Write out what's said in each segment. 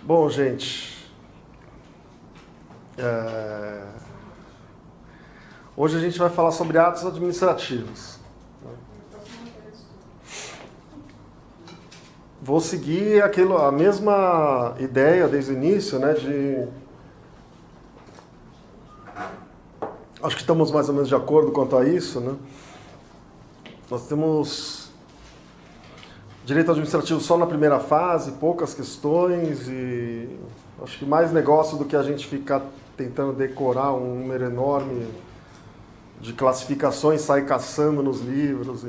Bom, gente, hoje a gente vai falar sobre atos administrativos. Vou seguir a mesma ideia desde o início, né, acho que estamos mais ou menos de acordo quanto a isso, né? Nós temos direito administrativo só na primeira fase, poucas questões e acho que mais negócio do que a gente ficar tentando decorar um número enorme de classificações, sair caçando nos livros.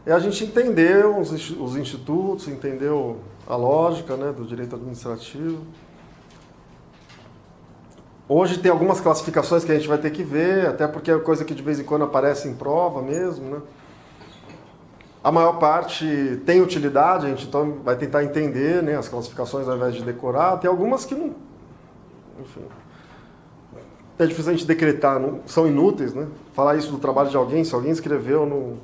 E a gente entendeu os institutos, entendeu a lógica, né, do direito administrativo. Hoje tem algumas classificações que a gente vai ter que ver, até porque é coisa que de vez em quando aparece em prova mesmo, né? A maior parte tem utilidade, a gente então vai tentar entender, né, as classificações ao invés de decorar. Tem algumas que não... Enfim, é difícil a gente decretar, não, são inúteis, né? Falar isso do trabalho de alguém, se alguém escreveu no...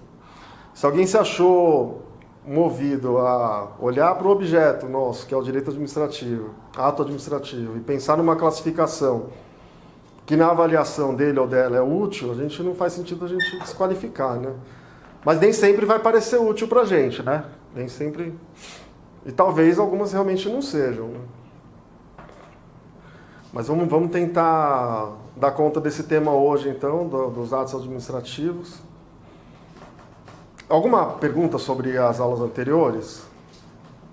Se alguém se achou movido a olhar para o objeto nosso, que é o direito administrativo, ato administrativo, e pensar numa classificação que na avaliação dele ou dela é útil, a gente não faz sentido a gente desqualificar, né? Mas nem sempre vai parecer útil para a gente, né? Nem sempre... E talvez algumas realmente não sejam, né? Mas vamos tentar dar conta desse tema hoje, então, dos atos administrativos. Alguma pergunta sobre as aulas anteriores?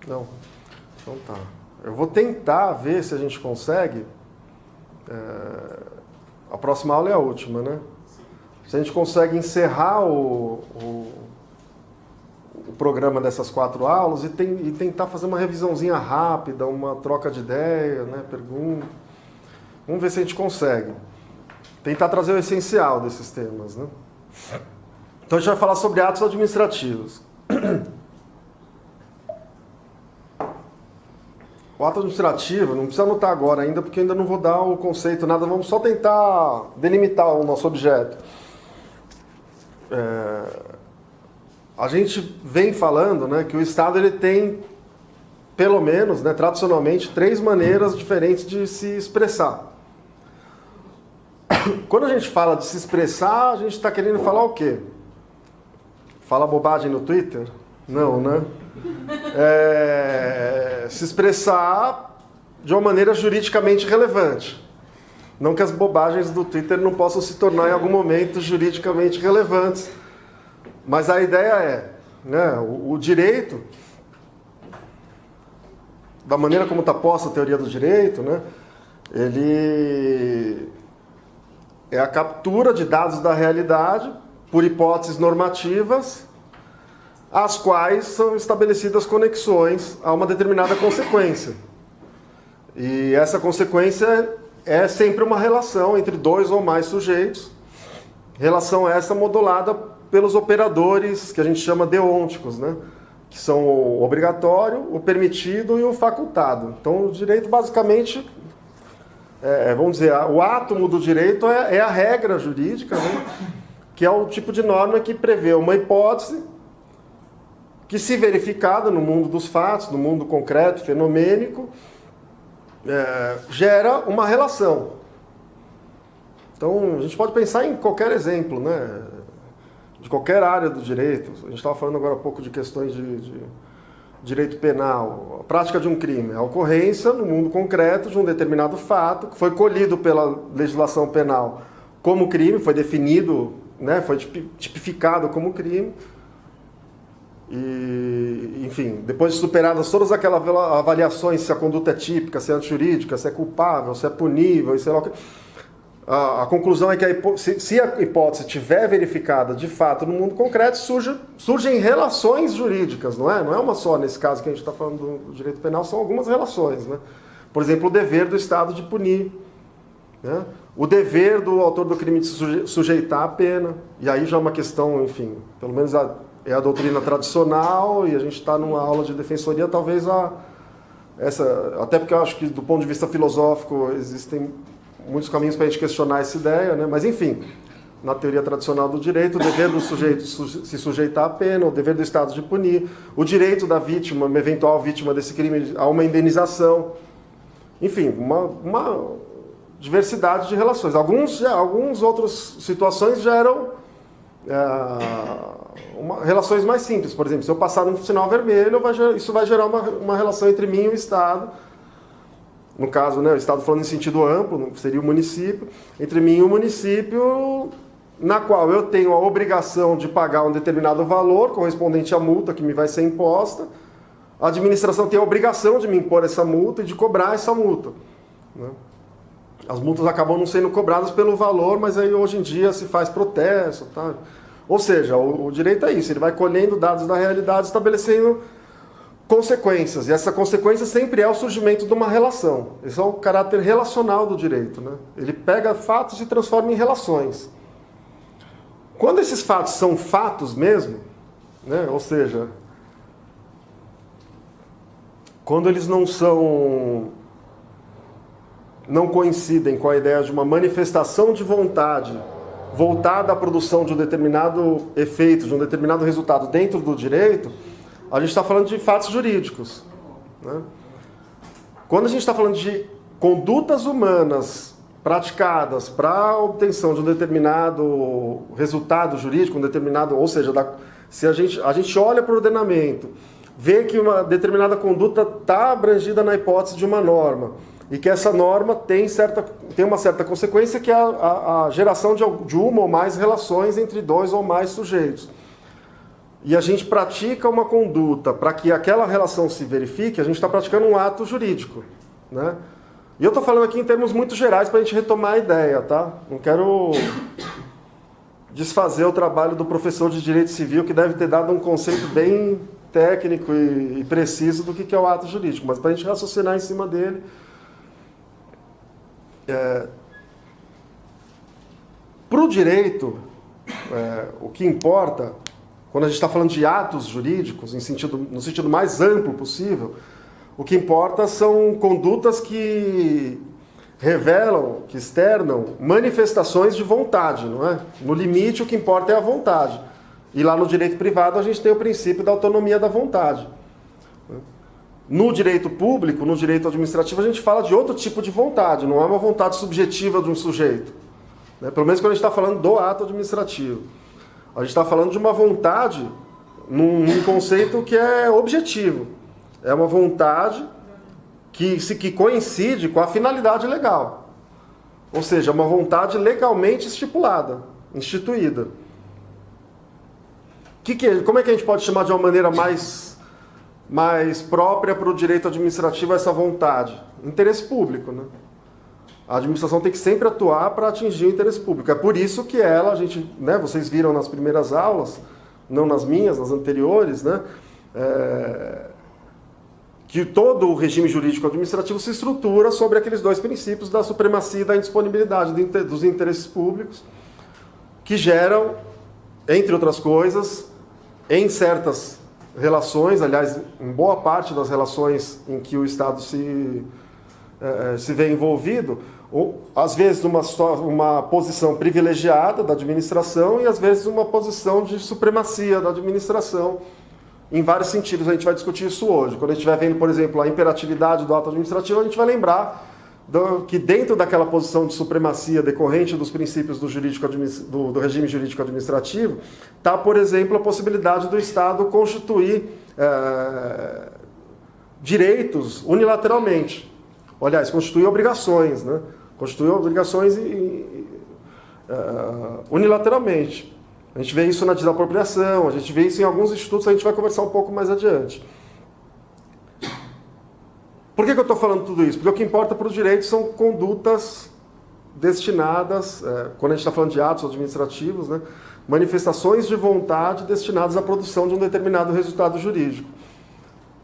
Não? Então tá. Eu vou tentar ver se a gente consegue. A próxima aula é a última, né? Se a gente consegue encerrar o programa dessas 4 aulas e tentar fazer uma revisãozinha rápida, uma troca de ideia, né? Pergunta. Vamos ver se a gente consegue. Tentar trazer o essencial desses temas, né? Então a gente vai falar sobre atos administrativos. O ato administrativo, não precisa anotar agora ainda, porque eu ainda não vou dar o conceito, nada. Vamos só tentar delimitar o nosso objeto. A gente vem falando, né, que o Estado ele tem, pelo menos, né, tradicionalmente, 3 maneiras diferentes de se expressar. Quando a gente fala de se expressar, a gente está querendo falar o quê? Fala bobagem no Twitter? Não, né? Se expressar de uma maneira juridicamente relevante. Não que as bobagens do Twitter não possam se tornar em algum momento juridicamente relevantes. Mas a ideia é, né, o direito, da maneira como está posta a teoria do direito, né, ele é a captura de dados da realidade por hipóteses normativas, às quais são estabelecidas conexões a uma determinada consequência. E essa consequência é sempre uma relação entre 2 ou mais sujeitos, relação essa modulada pelos operadores que a gente chama deônticos, né? Que são o obrigatório, o permitido e o facultado. Então, o direito, basicamente, vamos dizer, o átomo do direito é a regra jurídica, né? Que é o tipo de norma que prevê uma hipótese que, se verificada no mundo dos fatos, no mundo concreto, fenomênico, gera uma relação. Então, a gente pode pensar em qualquer exemplo, né, de qualquer área do direito. A gente estava falando agora há pouco de questões de direito penal, a prática de um crime, a ocorrência no mundo concreto de um determinado fato, que foi colhido pela legislação penal como crime, foi definido, né, foi tipificado como crime. E, enfim, depois de superadas todas aquelas avaliações, se a conduta é típica, se é antijurídica, se é culpável, se é punível, e sei lá o que, a conclusão é que se a hipótese estiver verificada de fato no mundo concreto, surgem relações jurídicas, não é? Não é uma só, nesse caso que a gente está falando do direito penal, são algumas relações, né? Por exemplo, o dever do Estado de punir, né? O dever do autor do crime de se sujeitar à pena, e aí já é uma questão, enfim, pelo menos é a doutrina tradicional, e a gente está numa aula de defensoria, talvez até porque eu acho que do ponto de vista filosófico existem muitos caminhos para a gente questionar essa ideia, né? Mas enfim, na teoria tradicional do direito, o dever do sujeito se sujeitar à pena, o dever do Estado de punir, o direito da vítima, uma eventual vítima desse crime, a uma indenização. enfim, uma diversidade de relações. Algumas outras situações já eram relações mais simples. Por exemplo, se eu passar um sinal vermelho, isso vai gerar uma relação entre mim e o Estado. No caso, né, o Estado falando em sentido amplo, seria o município. Entre mim e o município, na qual eu tenho a obrigação de pagar um determinado valor correspondente à multa que me vai ser imposta. A administração tem a obrigação de me impor essa multa e de cobrar essa multa, né? As multas acabam não sendo cobradas pelo valor, mas aí hoje em dia se faz protesto, tá? Ou seja, o direito é isso, ele vai colhendo dados da realidade, estabelecendo consequências, e essa consequência sempre é o surgimento de uma relação. Esse é o caráter relacional do direito, né? Ele pega fatos e transforma em relações. Quando esses fatos são fatos mesmo, né? Ou seja, quando eles não coincidem com a ideia de uma manifestação de vontade voltada à produção de um determinado efeito, de um determinado resultado dentro do direito, a gente está falando de fatos jurídicos, né? Quando a gente está falando de condutas humanas praticadas para a obtenção de um determinado resultado jurídico, ou seja, se a gente olha para o ordenamento, vê que uma determinada conduta está abrangida na hipótese de uma norma, e que essa norma tem uma certa consequência, que é a geração de uma ou mais relações entre dois ou mais sujeitos. E a gente pratica uma conduta para que aquela relação se verifique, a gente está praticando um ato jurídico, né? E eu estou falando aqui em termos muito gerais para a gente retomar a ideia, tá? Não quero desfazer o trabalho do professor de Direito Civil, que deve ter dado um conceito bem técnico e preciso do que é o ato jurídico, mas para a gente raciocinar em cima dele. Para o direito, o que importa, quando a gente está falando de atos jurídicos, no sentido mais amplo possível, o que importa são condutas que revelam, que externam manifestações de vontade, não é? No limite, o que importa é a vontade. E lá no direito privado a gente tem o princípio da autonomia da vontade. No direito público, no direito administrativo, a gente fala de outro tipo de vontade, não é uma vontade subjetiva de um sujeito, né? Pelo menos quando a gente está falando do ato administrativo. A gente está falando de uma vontade num conceito que é objetivo. É uma vontade que coincide com a finalidade legal. Ou seja, uma vontade legalmente estipulada, instituída. Como é que a gente pode chamar de uma maneira mais própria para o direito administrativo essa vontade? Interesse público, né? A administração tem que sempre atuar para atingir o interesse público. É por isso que vocês viram nas primeiras aulas, não nas minhas, nas anteriores, né? Que todo o regime jurídico administrativo se estrutura sobre aqueles dois princípios da supremacia e da indisponibilidade dos interesses públicos, que geram, entre outras coisas, em certas relações, aliás, em boa parte das relações em que o Estado se vê envolvido, às vezes uma posição privilegiada da administração e às vezes uma posição de supremacia da administração, em vários sentidos. A gente vai discutir isso hoje. Quando a gente estiver vendo, por exemplo, a imperatividade do ato administrativo, a gente vai lembrar que dentro daquela posição de supremacia decorrente dos princípios do regime jurídico administrativo, está, por exemplo, a possibilidade do Estado constituir direitos unilateralmente. Aliás, constituir obrigações, né? Constituir obrigações unilateralmente. A gente vê isso na desapropriação, a gente vê isso em alguns institutos, a gente vai conversar um pouco mais adiante. Por que eu estou falando tudo isso? Porque o que importa para o direito são condutas destinadas, quando a gente está falando de atos administrativos, né, manifestações de vontade destinadas à produção de um determinado resultado jurídico.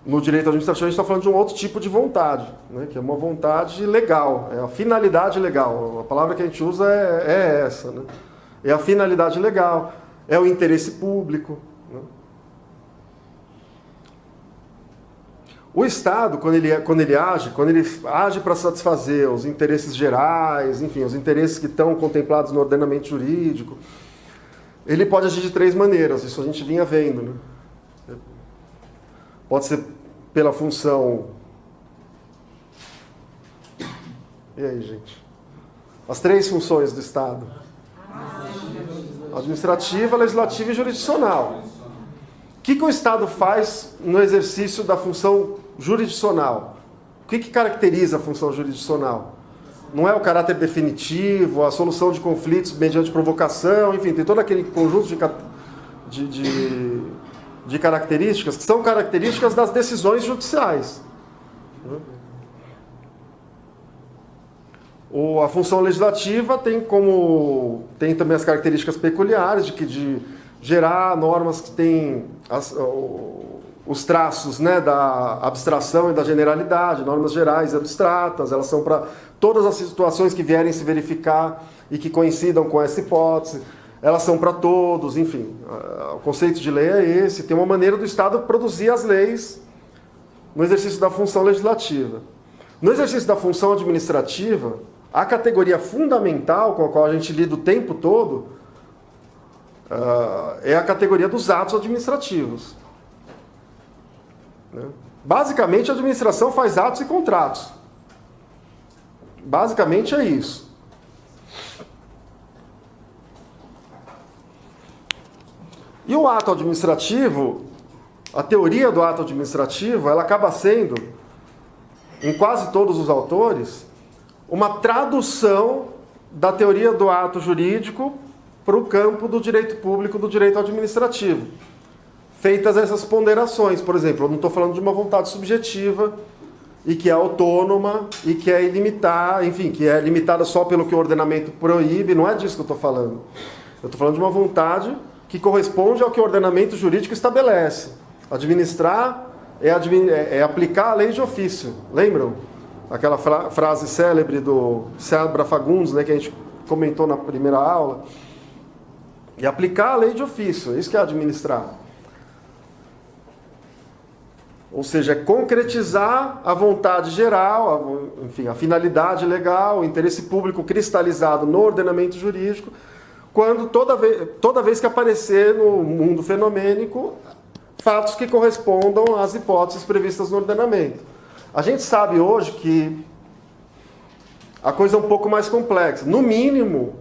No direito administrativo a gente está falando de um outro tipo de vontade, né, que é uma vontade legal, é a finalidade legal. A palavra que a gente usa é essa, né? É a finalidade legal, é o interesse público, né? O Estado, quando ele age para satisfazer os interesses gerais, enfim, os interesses que estão contemplados no ordenamento jurídico, ele pode agir de três maneiras, isso a gente vinha vendo, né? Pode ser pela função E aí, gente? As 3 funções do Estado. Administrativa, legislativa e jurisdicional. O que o Estado faz no exercício da função jurisdicional? O que caracteriza a função jurisdicional? Não é o caráter definitivo, a solução de conflitos mediante provocação, enfim, tem todo aquele conjunto de características que são características das decisões judiciais. A função legislativa tem também as características peculiares de gerar normas que têm os traços, né, da abstração e da generalidade, normas gerais e abstratas. Elas são para todas as situações que vierem se verificar e que coincidam com essa hipótese. Elas são para todos, enfim. O conceito de lei é esse. Tem uma maneira do Estado produzir as leis no exercício da função legislativa. No exercício da função administrativa, a categoria fundamental com a qual a gente lida o tempo todo é a categoria dos atos administrativos. Basicamente, a administração faz atos e contratos. Basicamente é isso. E o ato administrativo, a teoria do ato administrativo, ela acaba sendo, em quase todos os autores, uma tradução da teoria do ato jurídico para o campo do direito público, do direito administrativo. Feitas essas ponderações, por exemplo, eu não estou falando de uma vontade subjetiva e que é autônoma e que é ilimitada, enfim, que é limitada só pelo que o ordenamento proíbe, não é disso que eu estou falando. Eu estou falando de uma vontade que corresponde ao que o ordenamento jurídico estabelece. Administrar é aplicar a lei de ofício. Lembram? Aquela frase célebre do Seabra Fagundes, né, que a gente comentou na primeira aula. E aplicar a lei de ofício, isso que é administrar. Ou seja, é concretizar a vontade geral, enfim, a finalidade legal, o interesse público cristalizado no ordenamento jurídico, quando toda vez que aparecer no mundo fenomênico fatos que correspondam às hipóteses previstas no ordenamento. A gente sabe hoje que a coisa é um pouco mais complexa. No mínimo,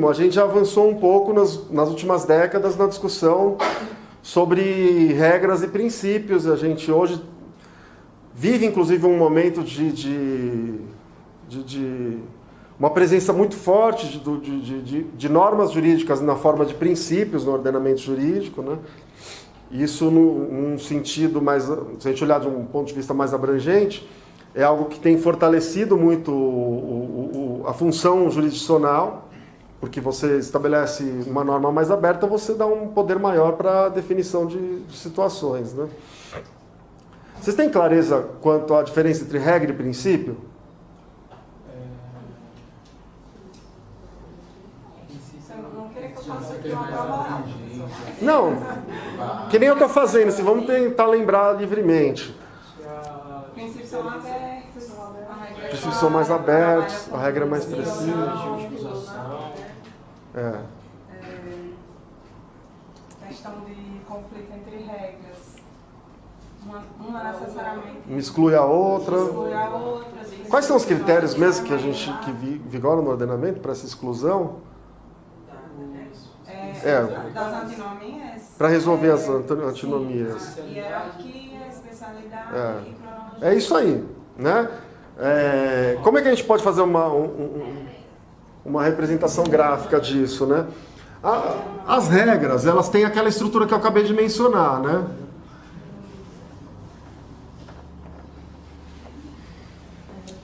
a gente já avançou um pouco nas últimas décadas na discussão sobre regras e princípios. A gente hoje vive, inclusive, um momento de uma presença muito forte de normas jurídicas na forma de princípios no ordenamento jurídico, né? Isso, num sentido mais, se a gente olhar de um ponto de vista mais abrangente, é algo que tem fortalecido muito a função jurisdicional, porque você estabelece uma norma mais aberta, você dá um poder maior para a definição de situações, né? Vocês têm clareza quanto à diferença entre regra e princípio? Não, que nem eu estou fazendo, assim, vamos tentar lembrar livremente. Princípios são abertos, Princípios são mais abertos, a regra é mais precisa. Questão de conflito entre regras. Uma necessariamente Uma exclui a outra. exclui a outra. Quais são os critérios mesmo que vigoram no ordenamento para essa exclusão? Das antinomias. Para resolver as antinomias. Hierarquia, especialidade e cronologia. É isso aí, né? Como é que a gente pode fazer uma representação gráfica disso, né? As regras, elas têm aquela estrutura que eu acabei de mencionar, né?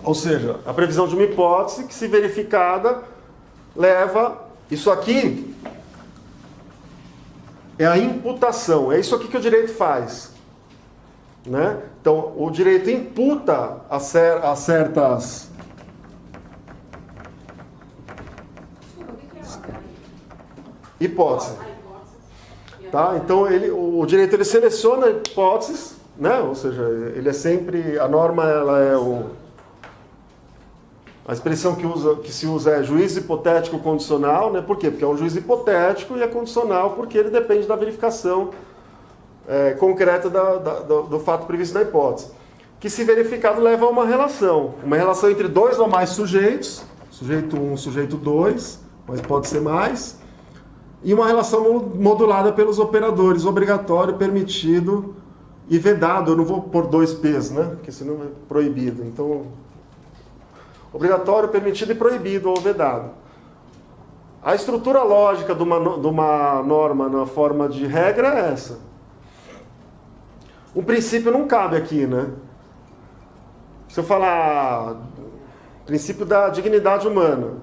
Ou seja, a previsão de uma hipótese que, se verificada, leva... Isso aqui é a imputação, é isso aqui que o direito faz, né? Então, o direito imputa a certas... hipóteses. Tá? Então, o direito ele seleciona hipóteses, né? Ou seja, ele é sempre... A norma, ela é a expressão que se usa é juízo hipotético condicional, né? Por quê? Porque é um juízo hipotético e é condicional porque ele depende da verificação concreta do fato previsto na hipótese. que, se verificado, leva a uma relação entre dois ou mais sujeitos, sujeito 1, sujeito 2, mas pode ser mais, e uma relação modulada pelos operadores obrigatório, permitido e vedado. Eu não vou pôr 2 P's, né? Porque senão é proibido. Então, obrigatório, permitido e proibido ou vedado. A estrutura lógica de uma norma na forma de regra é essa. Um princípio não cabe aqui, né? Se eu falar princípio da dignidade humana,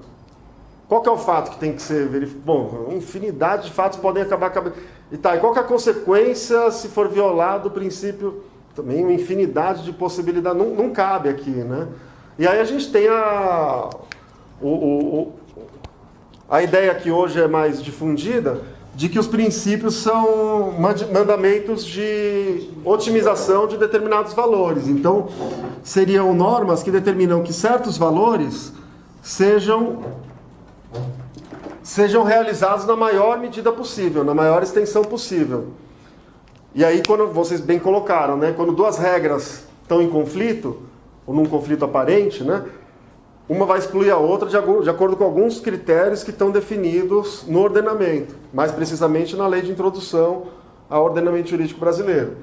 qual que é o fato que tem que ser verificado? Bom, infinidade de fatos podem acabar... E qual que é a consequência se for violado o princípio? Também uma infinidade de possibilidades. Não cabe aqui, né? E aí a gente tem a ideia que hoje é mais difundida de que os princípios são mandamentos de otimização de determinados valores. Então, seriam normas que determinam que certos valores sejam realizados na maior medida possível, na maior extensão possível. E aí, quando vocês bem colocaram, né, quando duas regras estão em conflito, ou num conflito aparente, né, uma vai excluir a outra de acordo com alguns critérios que estão definidos no ordenamento, mais precisamente na Lei de Introdução ao Ordenamento Jurídico Brasileiro.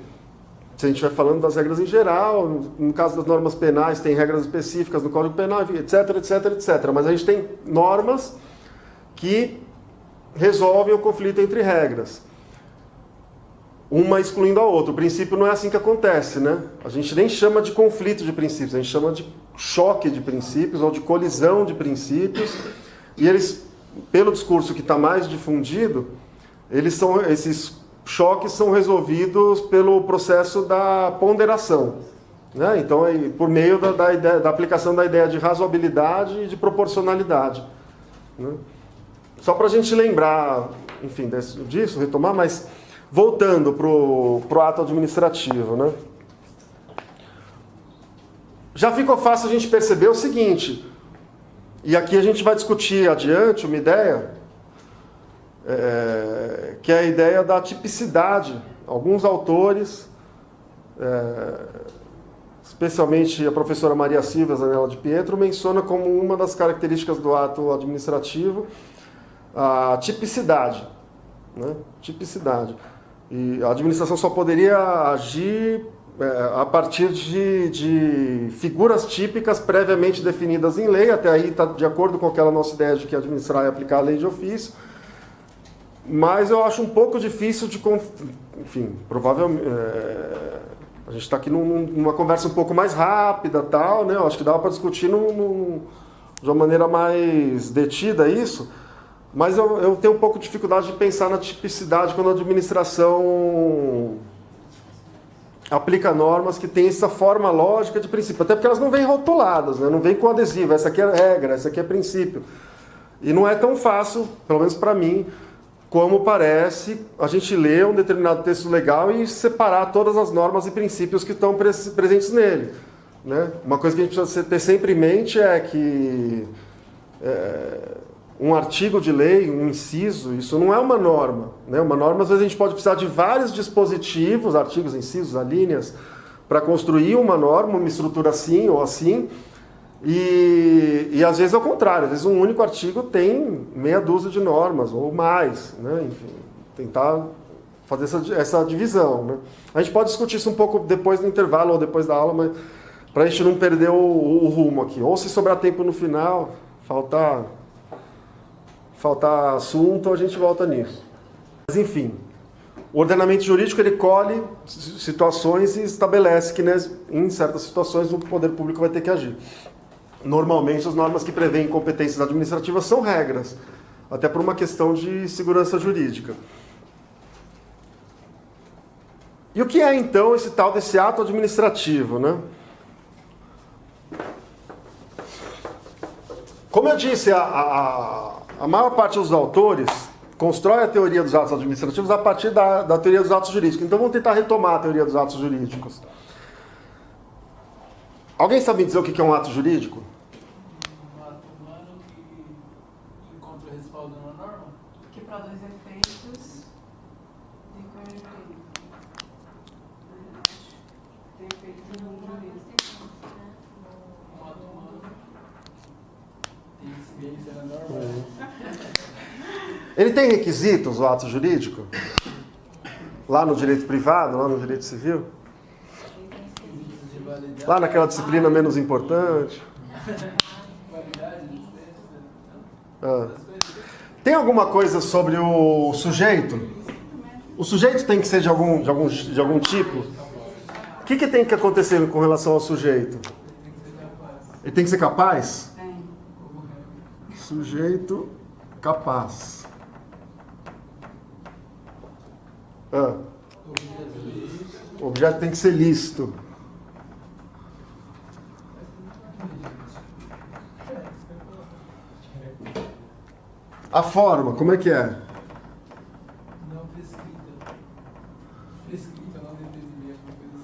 Se a gente vai falando das regras em geral, no caso das normas penais, tem regras específicas no Código Penal, etc, etc, etc. Mas a gente tem normas que resolvem o conflito entre regras, uma excluindo a outra. O princípio não é assim que acontece, né? A gente nem chama de conflito de princípios, a gente chama de choque de princípios ou de colisão de princípios, e eles, pelo discurso que está mais difundido, esses choques são resolvidos pelo processo da ponderação, né? Então, por meio da aplicação da ideia de razoabilidade e de proporcionalidade, né? Só para a gente lembrar, enfim, disso, retomar, mas voltando para o ato administrativo, né? Já ficou fácil a gente perceber o seguinte, e aqui a gente vai discutir adiante uma ideia, que é a ideia da tipicidade. Alguns autores, especialmente a professora Maria Silvia Zanella de Pietro, menciona como uma das características do ato administrativo a tipicidade, né? Tipicidade. E a administração só poderia agir a partir de figuras típicas previamente definidas em lei. Até aí está de acordo com aquela nossa ideia de que administrar é aplicar a lei de ofício. Mas eu acho um pouco difícil de... Enfim, provavelmente... a gente está aqui numa conversa um pouco mais rápida, tal, né? Eu acho que dava para discutir de uma maneira mais detida isso. Mas eu tenho um pouco de dificuldade de pensar na tipicidade quando a administração aplica normas que têm essa forma lógica de princípio. Até porque elas não vêm rotuladas, né? Não vêm com adesivo. Essa aqui é regra, essa aqui é princípio. E não é tão fácil, pelo menos para mim, como parece a gente ler um determinado texto legal e separar todas as normas e princípios que estão presentes nele, né? Uma coisa que a gente precisa ter sempre em mente é que um artigo de lei, um inciso, isso não é uma norma, né? Uma norma, às vezes, a gente pode precisar de vários dispositivos, artigos, incisos, alíneas, para construir uma norma, uma estrutura assim ou assim, e às vezes é o contrário, às vezes um único artigo tem meia dúzia de normas, ou mais, né? Enfim, tentar fazer essa divisão, né? A gente pode discutir isso um pouco depois do intervalo ou depois da aula, mas para a gente não perder o rumo aqui. Ou se sobrar tempo no final, faltar assunto, a gente volta nisso. Mas, enfim, o ordenamento jurídico, ele colhe situações e estabelece que, né, em certas situações, o poder público vai ter que agir. Normalmente, as normas que prevêem competências administrativas são regras, até por uma questão de segurança jurídica. E o que é, então, esse tal desse ato administrativo, né? Como eu disse, a maior parte dos autores constrói a teoria dos atos administrativos a partir da teoria dos atos jurídicos. Então vamos tentar retomar a teoria dos atos jurídicos. Alguém sabe dizer o que é um ato jurídico? Um ato humano que encontra respaldo na norma? Que produz efeitos de cunho jurídico. Tem efeitos de cunho jurídico. Ele tem requisitos, o ato jurídico? Lá no direito privado, lá no direito civil? Lá naquela disciplina menos importante? Tem alguma coisa sobre o sujeito? O sujeito tem que ser de algum tipo? O que tem que acontecer com relação ao sujeito? Ele tem que ser capaz? Sujeito capaz. O objeto tem que ser lícito. A forma, como é que é? Não prescrita. Prescrita, não deveria, alguma coisa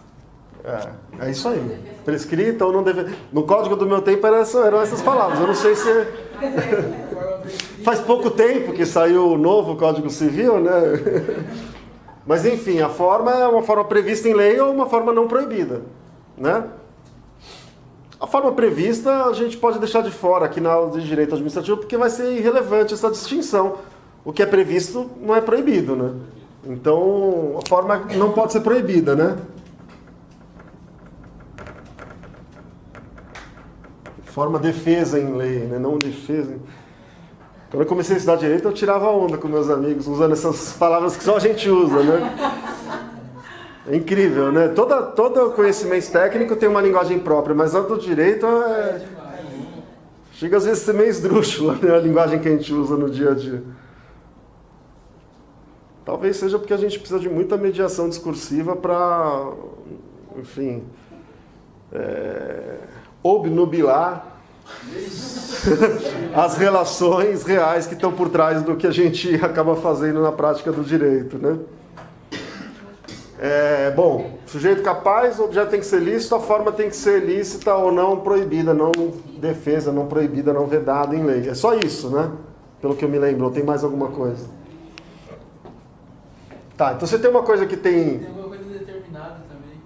assim. É isso aí. Prescrita ou não deve. No código do meu tempo eram essas palavras. Eu não sei se. Faz pouco tempo que saiu o novo Código Civil, né? Mas enfim, a forma é uma forma prevista em lei ou uma forma não proibida, né? A forma prevista a gente pode deixar de fora aqui na aula de direito administrativo porque vai ser irrelevante essa distinção. O que é previsto não é proibido, né? Então, a forma não pode ser proibida, né? Forma defesa em lei, né? Não defesa. Quando eu comecei a estudar direito, eu tirava onda com meus amigos, usando essas palavras que só a gente usa, né? É incrível, né? Todo conhecimento técnico tem uma linguagem própria, mas a do direito chega às vezes a ser meio esdrúxula, né? A linguagem que a gente usa no dia a dia. Talvez seja porque a gente precisa de muita mediação discursiva para, enfim, obnubilar as relações reais que estão por trás do que a gente acaba fazendo na prática do direito, né? Bom, sujeito capaz, o objeto tem que ser lícito, a forma tem que ser lícita ou não proibida, não defesa, não proibida, não vedada em lei. É só isso, né? Pelo que eu me lembro, ou tem mais alguma coisa? Tá, então você tem uma coisa que tem... Tem alguma coisa determinada também.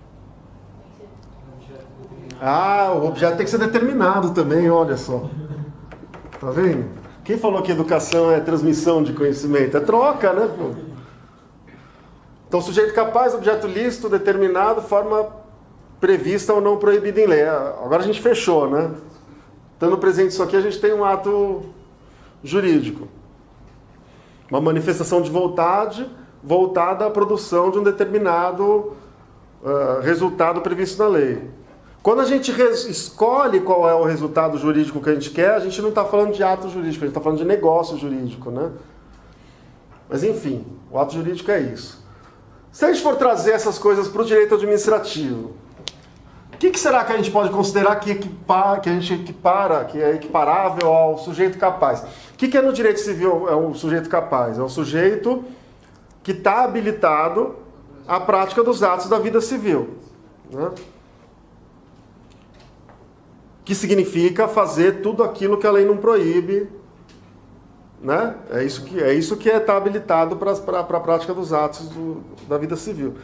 O objeto tem que ser determinado também, olha só. Tá vendo? Quem falou que educação é transmissão de conhecimento? É troca, né, pô? Então, sujeito capaz, objeto lícito, determinado, forma prevista ou não proibida em lei. Agora a gente fechou, né? Estando presente isso aqui, a gente tem um ato jurídico. Uma manifestação de vontade voltada à produção de um determinado resultado previsto na lei. Quando a gente escolhe qual é o resultado jurídico que a gente quer, a gente não está falando de ato jurídico, a gente está falando de negócio jurídico, né? Mas enfim, o ato jurídico é isso. Se a gente for trazer essas coisas para o direito administrativo, o que será que a gente pode considerar que é equiparável ao sujeito capaz? O que é no direito civil um sujeito capaz? É um sujeito que está habilitado à prática dos atos da vida civil, né? Que significa fazer tudo aquilo que a lei não proíbe, né? É isso que está habilitado para a prática dos atos da vida civil.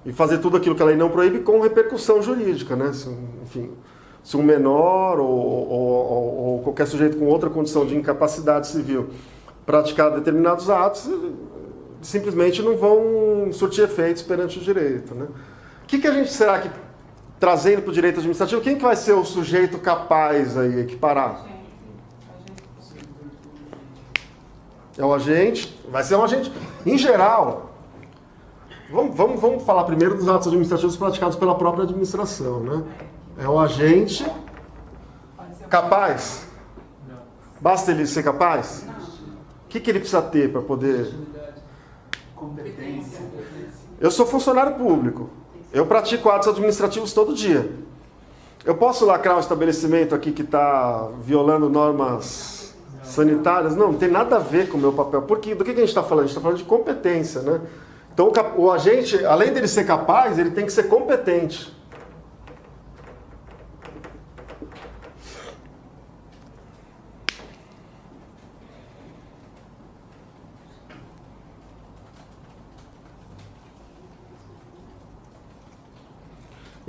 E fazer tudo aquilo que a lei não proíbe com repercussão jurídica, né? Se um menor ou qualquer sujeito com outra condição de incapacidade civil praticar determinados atos, simplesmente não vão surtir efeitos perante o direito, né? O que a gente será que, trazendo para o direito administrativo, quem que vai ser o sujeito capaz aí, equiparar? É o agente, vai ser um agente. Em geral, vamos falar primeiro dos atos administrativos praticados pela própria administração, né? É o agente capaz? Basta ele ser capaz? O que ele precisa ter para poder... Competência. Eu sou funcionário público. Eu pratico atos administrativos todo dia. Eu posso lacrar um estabelecimento aqui que está violando normas sanitárias? Não tem nada a ver com o meu papel. Porque do que a gente está falando? A gente está falando de competência, né? Então o agente, além dele ser capaz, ele tem que ser competente.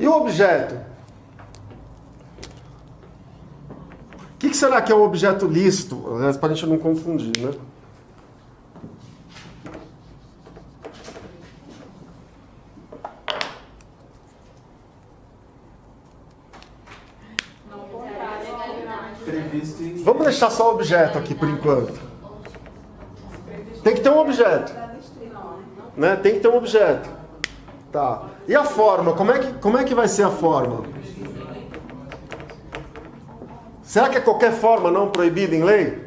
E o objeto? O que será que é o objeto lícito? Para a gente não confundir, né? Previsto em... Vamos deixar só o objeto aqui por enquanto. Tem que ter um objeto. Né? Tem que ter um objeto. Tá. E a forma? Como é que vai ser a forma? Será que é qualquer forma não proibida em lei?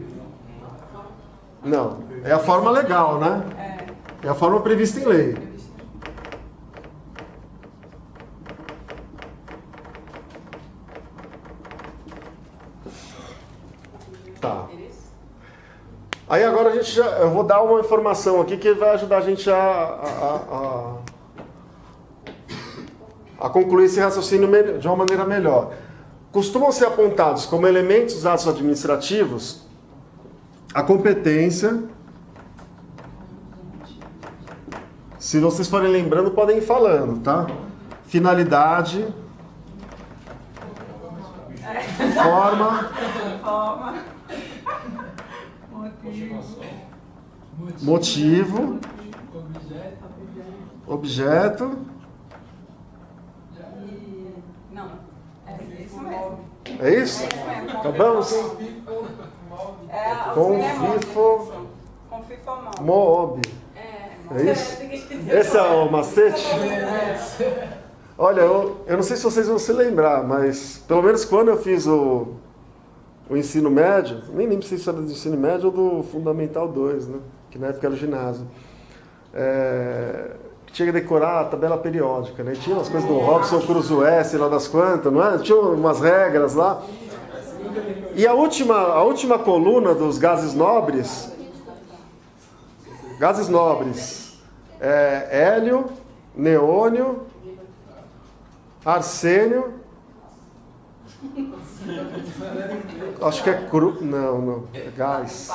Não. É a forma legal, né? É a forma prevista em lei. Tá. Aí agora eu vou dar uma informação aqui que vai ajudar a gente a concluir esse raciocínio de uma maneira melhor. Costumam ser apontados como elementos dos atos administrativos a competência. Se vocês forem lembrando, podem ir falando, tá? Finalidade, forma, motivo, objeto. Não, é isso mesmo. É isso? Acabamos? Mob. É isso? Esse é o macete? Olha, eu não sei se vocês vão se lembrar, mas pelo menos quando eu fiz o ensino médio, nem lembro se isso era do ensino médio ou do Fundamental 2, né? Que na época era o ginásio. Tinha que decorar a tabela periódica, né? Tinha umas coisas do Robson Crusoe, sei lá das quantas, não é? Tinha umas regras lá. E a última coluna dos gases nobres hélio, neônio, arsênio, acho que é não, é gás.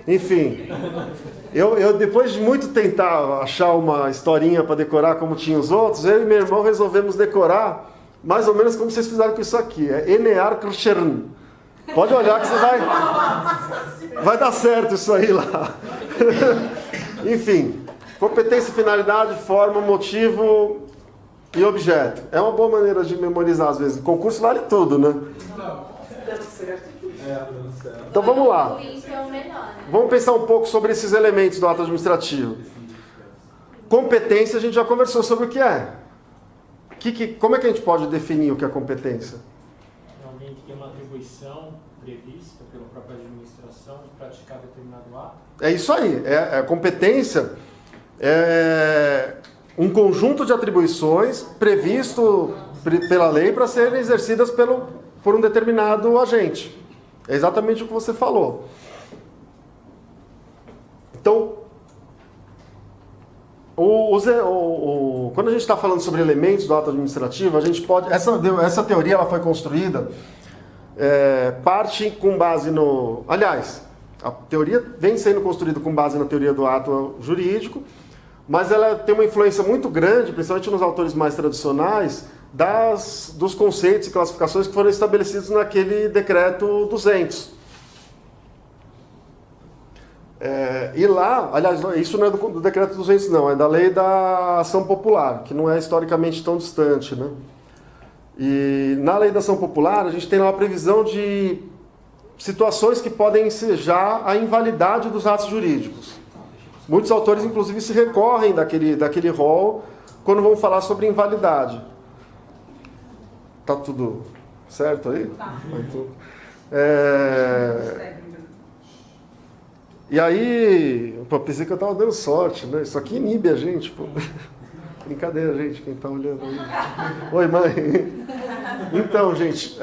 Enfim, eu depois de muito tentar achar uma historinha para decorar como tinha os outros, eu e meu irmão resolvemos decorar mais ou menos como vocês fizeram com isso aqui. É Enear Krchern. Pode olhar que você vai dar certo isso aí lá. Enfim, competência, finalidade, forma, motivo e objeto. É uma boa maneira de memorizar às vezes. O concurso vale tudo, né? Então vamos lá. Vamos pensar um pouco sobre esses elementos do ato administrativo. Competência, a gente já conversou sobre o que é. Como é que a gente pode definir o que é competência? É alguém que tem uma atribuição prevista pela própria administração de praticar determinado ato? É isso aí. Competência é um conjunto de atribuições previsto pela lei para serem exercidas por um determinado agente. É exatamente o que você falou. Então, quando a gente está falando sobre elementos do ato administrativo, a gente pode... Essa teoria ela foi construída, parte com base no... Aliás, a teoria vem sendo construída com base na teoria do ato jurídico, mas ela tem uma influência muito grande, principalmente nos autores mais tradicionais, dos conceitos e classificações que foram estabelecidos naquele decreto 200. E lá, aliás, isso não é do decreto 200 não, é da lei da ação popular, que não é historicamente tão distante, né? E na lei da ação popular a gente tem lá uma previsão de situações que podem ensejar a invalidade dos atos jurídicos. Muitos autores, inclusive, se recorrem daquele rol quando vão falar sobre invalidade. Tá tudo certo aí? Tá. Então, e aí, pensei que eu estava dando sorte, né? Isso aqui inibe a gente, pô. Brincadeira, gente, quem está olhando aí. Oi, mãe. Então, gente,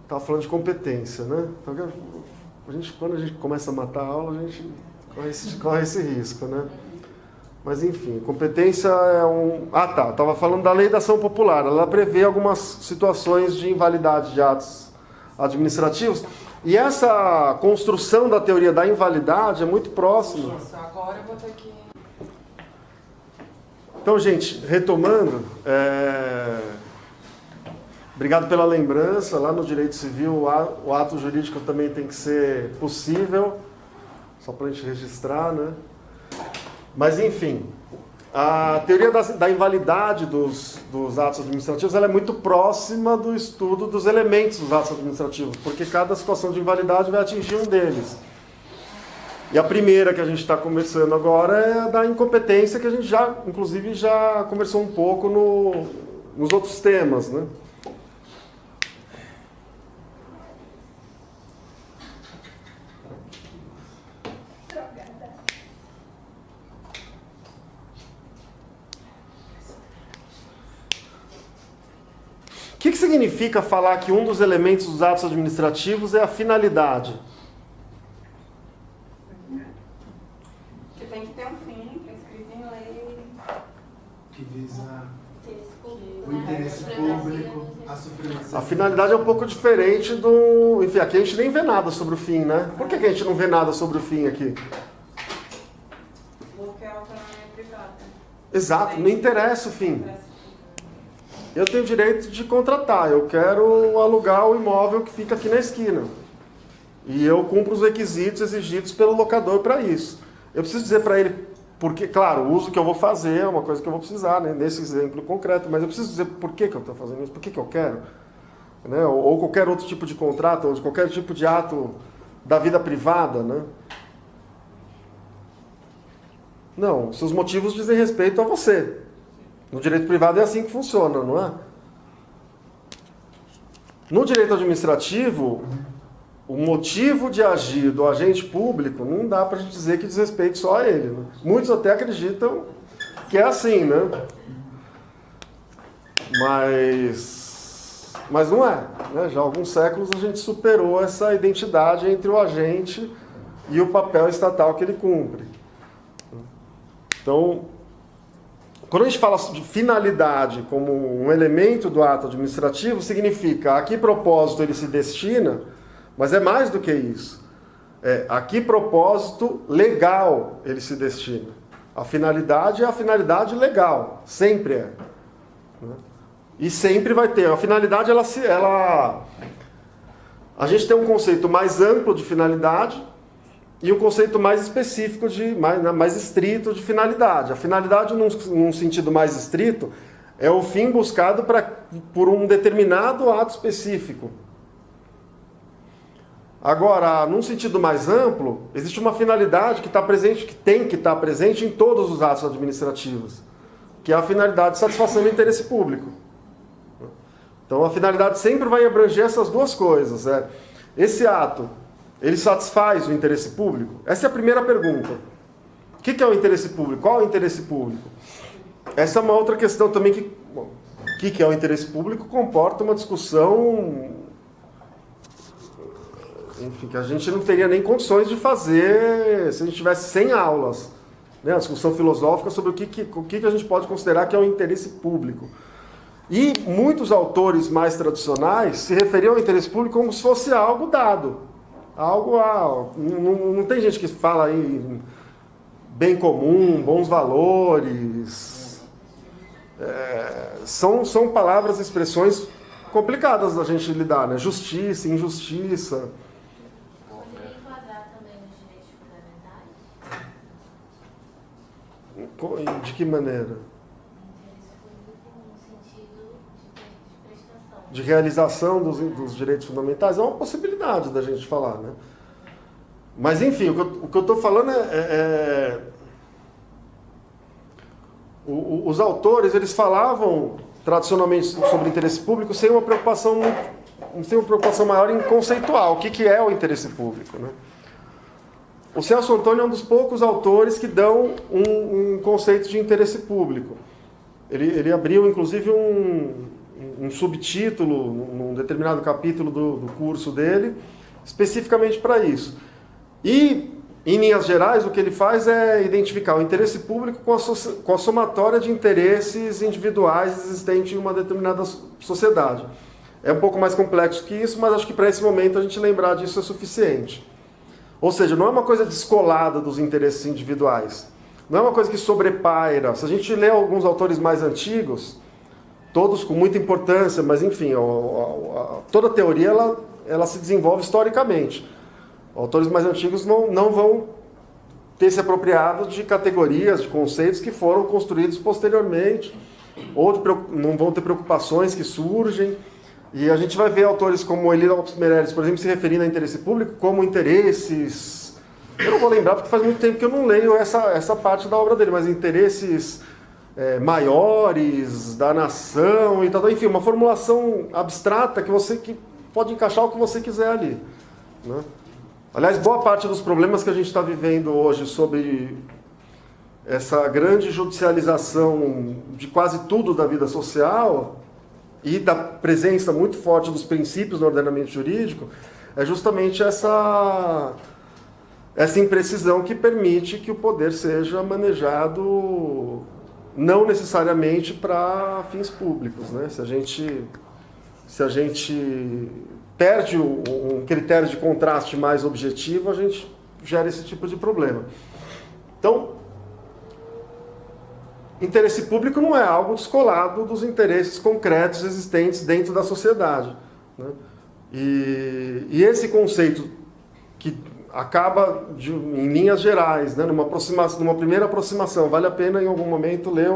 estava falando de competência, né? Então, quando a gente começa a matar a aula, a gente corre esse risco, né? Mas, enfim, competência é estava falando da lei da ação popular. Ela prevê algumas situações de invalidade de atos administrativos. E essa construção da teoria da invalidade é muito próxima. Agora eu vou ter que... Então, gente, retomando, obrigado pela lembrança. Lá no direito civil, o ato jurídico também tem que ser possível, só para a gente registrar, né? Mas, enfim, A teoria da invalidade dos atos administrativos ela é muito próxima do estudo dos elementos dos atos administrativos, porque cada situação de invalidade vai atingir um deles. E a primeira que a gente está conversando agora é a da incompetência, que a gente já, inclusive, já conversou um pouco nos outros temas, né? O que significa falar que um dos elementos dos atos administrativos é a finalidade? Que tem que ter um fim, que é escrito em lei. Que visa o né? interesse público, a supremacia. A finalidade é um pouco diferente do... Enfim, aqui a gente nem vê nada sobre o fim, né? Por que a gente não vê nada sobre o fim aqui? Porque é autonomia privada. Exato, não interessa o fim. Eu tenho direito de contratar, eu quero alugar o imóvel que fica aqui na esquina. E eu cumpro os requisitos exigidos pelo locador para isso. Eu preciso dizer para ele, porque, claro, o uso que eu vou fazer é uma coisa que eu vou precisar, né, nesse exemplo concreto, mas eu preciso dizer por que eu estou fazendo isso, por que eu quero. Né, ou qualquer outro tipo de contrato, ou qualquer tipo de ato da vida privada. Né? Não, seus motivos dizem respeito a você. No direito privado é assim que funciona, não é? No direito administrativo, o motivo de agir do agente público não dá para a gente dizer que diz respeito só a ele. Né? Muitos até acreditam que é assim, né? Mas não é. Né? Já há alguns séculos a gente superou essa identidade entre o agente e o papel estatal que ele cumpre. Então, quando a gente fala de finalidade como um elemento do ato administrativo, significa a que propósito ele se destina, mas é mais do que isso. A que propósito legal ele se destina. A finalidade é a finalidade legal, sempre é. Né? E sempre vai ter. A finalidade, a gente tem um conceito mais amplo de finalidade, e um conceito mais específico, mais estrito de finalidade. A finalidade, num sentido mais estrito, é o fim buscado por um determinado ato específico. Agora, num sentido mais amplo, existe uma finalidade que está presente, que tem que estar presente em todos os atos administrativos, que é a finalidade de satisfação do interesse público. Então, a finalidade sempre vai abranger essas duas coisas. Esse ato, ele satisfaz o interesse público? Essa é a primeira pergunta. O que é o interesse público? Qual é o interesse público? Essa é uma outra questão também que... Bom, o que é o interesse público comporta uma discussão... Enfim, que a gente não teria nem condições de fazer se a gente tivesse 100 aulas. Né? A discussão filosófica sobre o que a gente pode considerar que é o interesse público. E muitos autores mais tradicionais se referiam ao interesse público como se fosse algo dado. Não tem gente que fala aí bem comum, bons valores. São palavras, expressões complicadas da gente lidar, né? Justiça, injustiça. Poderia enquadrar também nos direitos fundamentais? De que maneira? Interesse público no sentido de prestação. De realização dos direitos fundamentais é uma possibilidade da gente falar, né? Mas, enfim, o que eu estou falando os autores, eles falavam tradicionalmente sobre interesse público sem uma preocupação maior em conceitual. O que é o interesse público, né? O Celso Antônio é um dos poucos autores que dão um conceito de interesse público. Ele abriu, inclusive, um subtítulo num determinado capítulo do curso dele, especificamente para isso. E, em linhas gerais, o que ele faz é identificar o interesse público com a somatória de interesses individuais existentes em uma determinada sociedade. É um pouco mais complexo que isso, mas acho que para esse momento a gente lembrar disso é suficiente. Ou seja, não é uma coisa descolada dos interesses individuais. Não é uma coisa que sobrepaira. Se a gente lê alguns autores mais antigos, todos com muita importância, mas enfim, toda a teoria ela se desenvolve historicamente. Autores mais antigos não vão ter se apropriado de categorias, de conceitos que foram construídos posteriormente, ou não vão ter preocupações que surgem. E a gente vai ver autores como Eli Lopes Meireles, por exemplo, se referindo a interesse público como interesses... Eu não vou lembrar porque faz muito tempo que eu não leio essa parte da obra dele, mas interesses maiores da nação e tal. Enfim, uma formulação abstrata que pode encaixar o que você quiser ali, né? Aliás, boa parte dos problemas que a gente está vivendo hoje sobre essa grande judicialização de quase tudo da vida social e da presença muito forte dos princípios no ordenamento jurídico é justamente essa imprecisão que permite que o poder seja manejado não necessariamente para fins públicos, né? Se a gente perde um critério de contraste mais objetivo, a gente gera esse tipo de problema. Então, interesse público não é algo descolado dos interesses concretos existentes dentro da sociedade, né? E esse conceito que acaba, em linhas gerais, né, numa primeira aproximação, vale a pena em algum momento ler,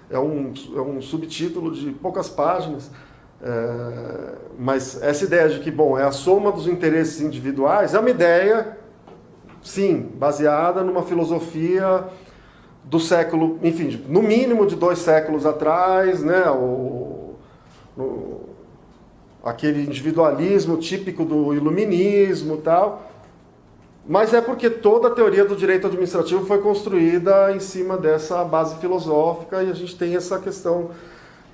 é um subtítulo de poucas páginas, mas essa ideia de que, bom, é a soma dos interesses individuais, é uma ideia, sim, baseada numa filosofia do século, enfim, no mínimo de 2 séculos atrás, né, aquele individualismo típico do iluminismo e tal, mas é porque toda a teoria do direito administrativo foi construída em cima dessa base filosófica e a gente tem essa questão.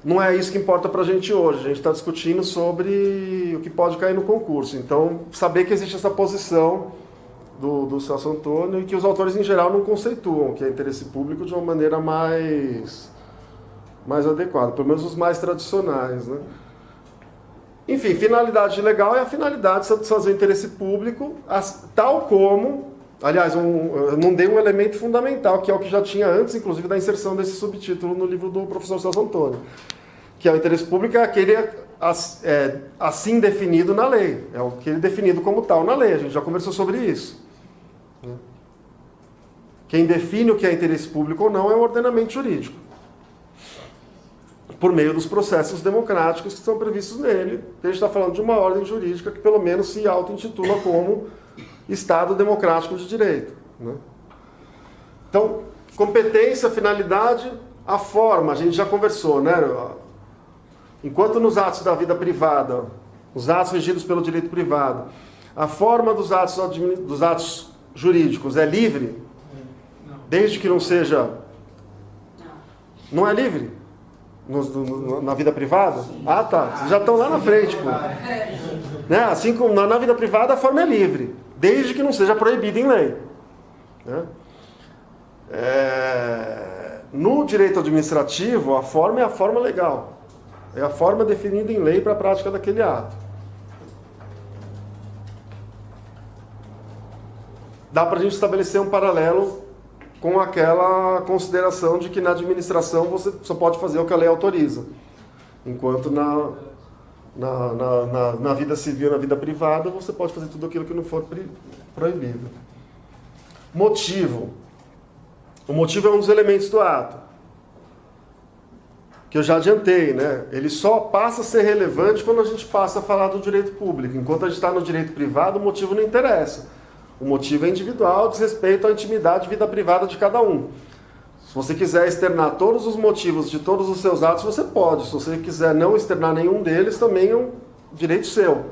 Não é isso que importa para a gente hoje. A gente está discutindo sobre o que pode cair no concurso. Então, saber que existe essa posição do Celso Antônio e que os autores, em geral, não conceituam, que é interesse público de uma maneira mais adequada. Pelo menos os mais tradicionais, né? Enfim, finalidade legal é a finalidade de satisfazer o interesse público, tal como... Aliás, eu não dei um elemento fundamental, que é o que já tinha antes, inclusive, da inserção desse subtítulo no livro do professor Celso Antônio, que é o interesse público, é aquele assim definido na lei, é aquele definido como tal na lei, a gente já conversou sobre isso. Quem define o que é interesse público ou não é o ordenamento jurídico, por meio dos processos democráticos que são previstos nele, que a gente está falando de uma ordem jurídica que pelo menos se auto-intitula como Estado Democrático de Direito, né? Então, competência, finalidade, a forma, a gente já conversou, né? Enquanto nos atos da vida privada, os atos regidos pelo direito privado, a forma dos atos jurídicos é livre, desde que não seja... Não é livre? Na vida privada? Ah, tá. Vocês já estão lá na frente, pô. Né? Assim como na vida privada, a forma é livre, desde que não seja proibida em lei, né? No direito administrativo, a forma é a forma legal. É a forma definida em lei para a prática daquele ato. Dá para a gente estabelecer um paralelo com aquela consideração de que na administração você só pode fazer o que a lei autoriza, enquanto na vida civil, na vida privada, você pode fazer tudo aquilo que não for proibido. Motivo. O motivo é um dos elementos do ato, que eu já adiantei, né? Ele só passa a ser relevante quando a gente passa a falar do direito público. Enquanto a gente está no direito privado, o motivo não interessa. O motivo é individual, diz respeito à intimidade e vida privada de cada um. Se você quiser externar todos os motivos de todos os seus atos, você pode. Se você quiser não externar nenhum deles, também é um direito seu.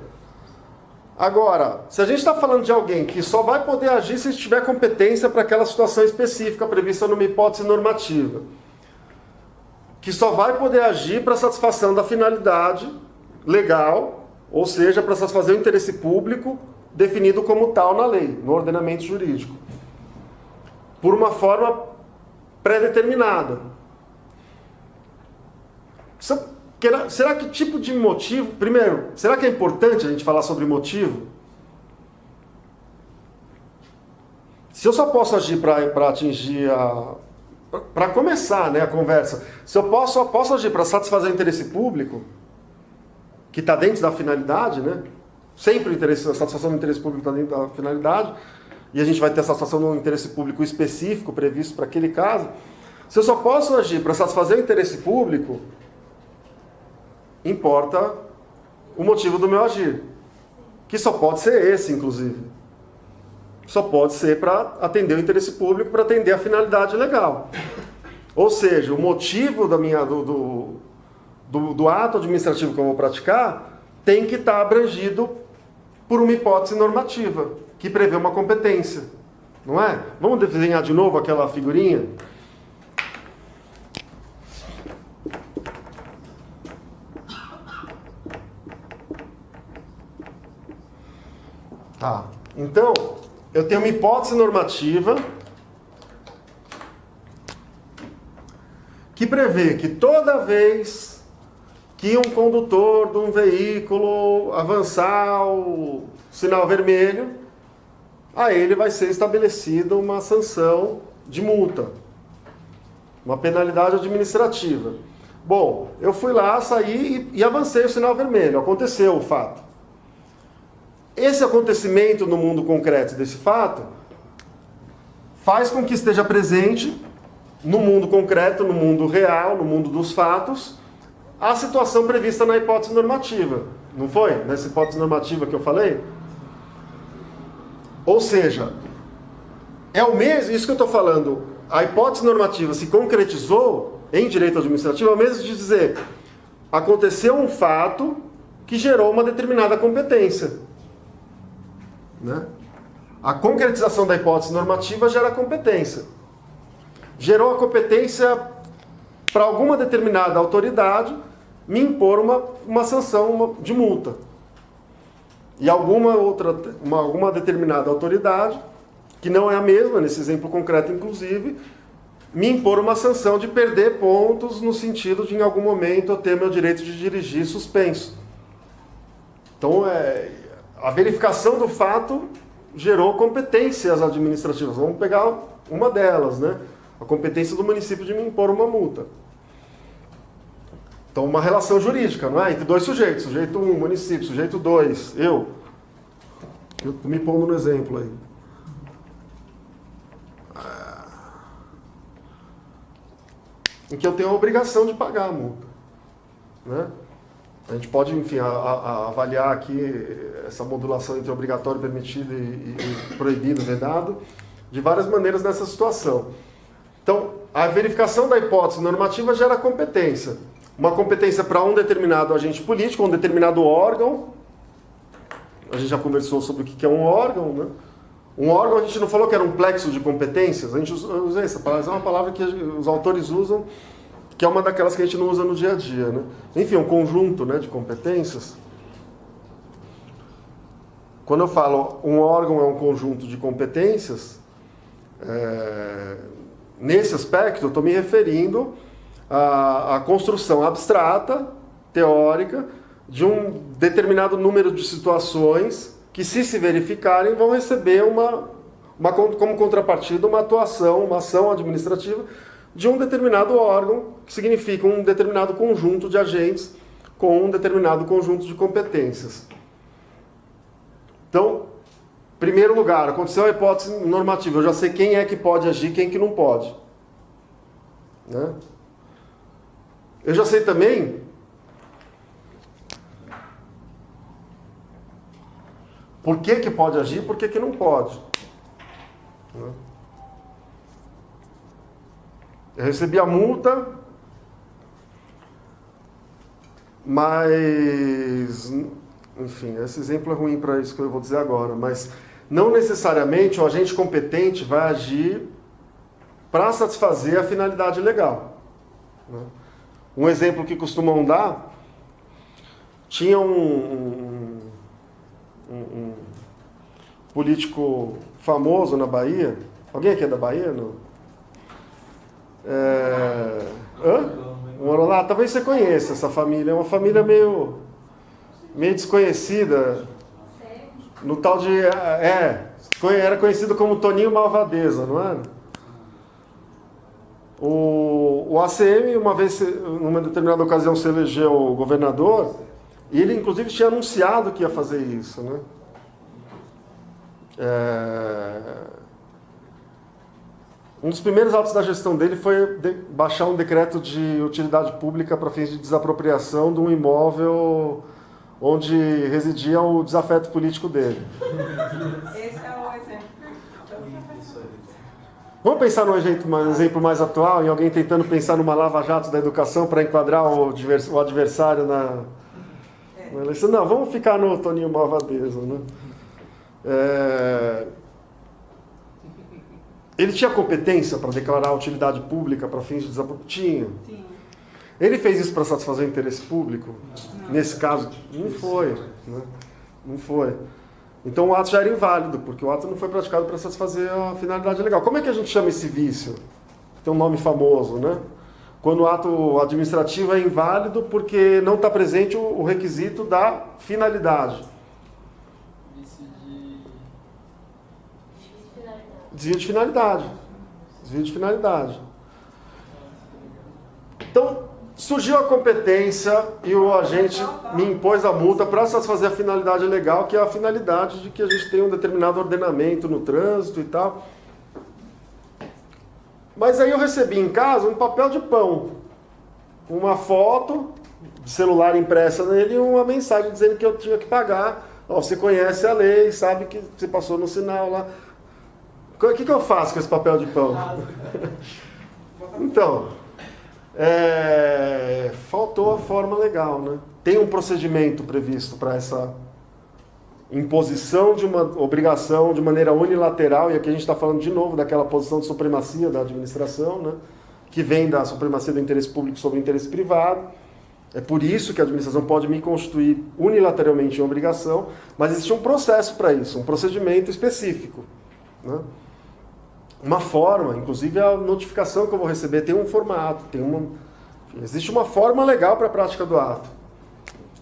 Agora, se a gente está falando de alguém que só vai poder agir se tiver competência para aquela situação específica prevista numa hipótese normativa, que só vai poder agir para satisfação da finalidade legal, ou seja, para satisfazer o interesse público definido como tal na lei, no ordenamento jurídico, por uma forma pré-determinada. Será que tipo de motivo... Primeiro, será que é importante a gente falar sobre motivo? Se eu só posso agir para atingir para começar, né, a conversa, se eu posso agir para satisfazer o interesse público, que está dentro da finalidade, né? Sempre a satisfação do interesse público está dentro da finalidade. e a gente vai ter essa situação de um interesse público específico previsto para aquele caso, se eu só posso agir para satisfazer o interesse público, importa o motivo do meu agir, que só pode ser esse, inclusive. Só pode ser para atender o interesse público, para atender a finalidade legal. Ou seja, o motivo do ato administrativo que eu vou praticar tem que estar abrangido por uma hipótese normativa, que prevê uma competência. Não é? Vamos desenhar de novo aquela figurinha? Tá. Então, eu tenho uma hipótese normativa que prevê que toda vez que um condutor de um veículo avançar o sinal vermelho, a ele vai ser estabelecida uma sanção de multa, uma penalidade administrativa. Bom, eu fui lá, saí e avancei o sinal vermelho, aconteceu o fato. Esse acontecimento no mundo concreto desse fato faz com que esteja presente no mundo concreto, no mundo real, no mundo dos fatos, a situação prevista na hipótese normativa. Não foi? Nessa hipótese normativa que eu falei? Ou seja, é o mesmo, isso que eu estou falando, a hipótese normativa se concretizou em direito administrativo, é o mesmo de dizer, aconteceu um fato que gerou uma determinada competência. Né? A concretização da hipótese normativa gera competência. Gerou a competência para alguma determinada autoridade me impor uma sanção de multa. E alguma determinada autoridade, que não é a mesma, nesse exemplo concreto inclusive, me impor uma sanção de perder pontos no sentido de em algum momento eu ter meu direito de dirigir suspenso. Então, a verificação do fato gerou competências administrativas. Vamos pegar uma delas, né? A competência do município de me impor uma multa. Então, uma relação jurídica, não é? Entre dois sujeitos. Sujeito 1, município. Sujeito 2, eu. Eu estou me pondo no exemplo aí. Em que eu tenho a obrigação de pagar a multa. Né? A gente pode, enfim, avaliar aqui essa modulação entre obrigatório, permitido e proibido, vedado, de várias maneiras nessa situação. Então, a verificação da hipótese normativa gera competência. Uma competência para um determinado agente político, um determinado órgão. A gente já conversou sobre o que é um órgão, né? Um órgão, a gente não falou que era um plexo de competências? A gente usa essa palavra, é uma palavra que os autores usam, que é uma daquelas que a gente não usa no dia a dia, né? Enfim, um conjunto, né, de competências. Quando eu falo um órgão é um conjunto de competências, nesse aspecto eu estou me referindo à construção abstrata, teórica, de um determinado número de situações que, se verificarem, vão receber como contrapartida uma atuação, uma ação administrativa de um determinado órgão, que significa um determinado conjunto de agentes com um determinado conjunto de competências. Então, em primeiro lugar, aconteceu a hipótese normativa. Eu já sei quem é que pode agir e quem que não pode. Né? Eu já sei também por que pode agir e por que não pode. Né? Eu recebi a multa, mas, enfim, esse exemplo é ruim para isso que eu vou dizer agora, mas não necessariamente o agente competente vai agir para satisfazer a finalidade legal. Né? Um exemplo que costumam dar, tinha um político famoso na Bahia. Alguém aqui é da Bahia? Não? Mora lá, talvez você conheça essa família. É uma família meio desconhecida. No tal de... era conhecido como Toninho Malvadeza, não era? O ACM, uma vez, numa determinada ocasião, se elegeu governador, e ele, inclusive, tinha anunciado que ia fazer isso, né? Um dos primeiros atos da gestão dele foi baixar um decreto de utilidade pública para fins de desapropriação de um imóvel onde residia o desafeto político dele. Esse é o exemplo. Vamos pensar num exemplo mais atual, em alguém tentando pensar numa lava-jato da educação para enquadrar o adversário na eleição. Não, vamos ficar no Toninho Malvadeza, né? Ele tinha competência para declarar utilidade pública para fins de desapropriação? Tinha. Sim. Ele fez isso para satisfazer o interesse público? Não. Nesse caso, não foi. Né? Não foi. Então o ato já era inválido, porque o ato não foi praticado para satisfazer a finalidade legal. Como é que a gente chama esse vício? Tem um nome famoso, né? Quando o ato administrativo é inválido porque não está presente o requisito da finalidade. Desvio de finalidade. Desvio de finalidade. Então, surgiu a competência e o agente me impôs a multa para satisfazer a finalidade legal, que é a finalidade de que a gente tem um determinado ordenamento no trânsito e tal. Mas aí eu recebi em casa um papel de pão, uma foto de celular impressa nele e uma mensagem dizendo que eu tinha que pagar. Ó, você conhece a lei, sabe que você passou no sinal lá. O que eu faço com esse papel de pão? Então, faltou a forma legal, né? Tem um procedimento previsto para essa imposição de uma obrigação de maneira unilateral, e aqui a gente está falando de novo daquela posição de supremacia da administração, né? Que vem da supremacia do interesse público sobre o interesse privado. É por isso que a administração pode me constituir unilateralmente em obrigação, mas existe um processo para isso, um procedimento específico, né? Uma forma, inclusive a notificação que eu vou receber tem um formato, existe uma forma legal para a prática do ato.